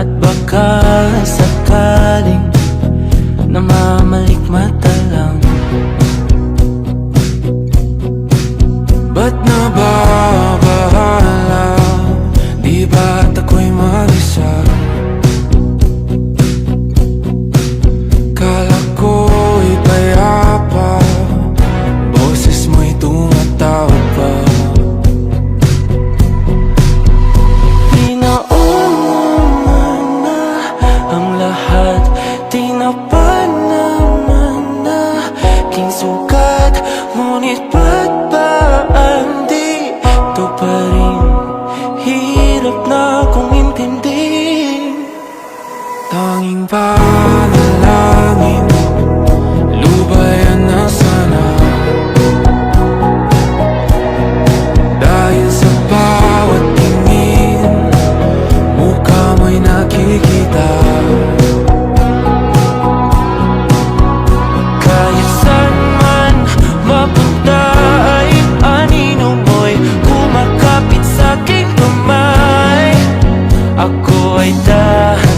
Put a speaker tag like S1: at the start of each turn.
S1: At baka sakaling namamalikmata lang. Ba't nababahala? Di ba't ako'y mag-isa? Kala ko'y payapa, boses mo'y tumatawag pa. Di naman na ang lahat, di na pa naman na king sukat. Ngunit ba't ba di ito pa rin? Hirap na kong intindihin. Tanging panalangin, lubayan na sana. Dahil sa bawat tingin, mukha mo'y nakikita. Kahit saan man mapunta ay anino mo'y kumakapit sa aking kamay. Ako ay dahil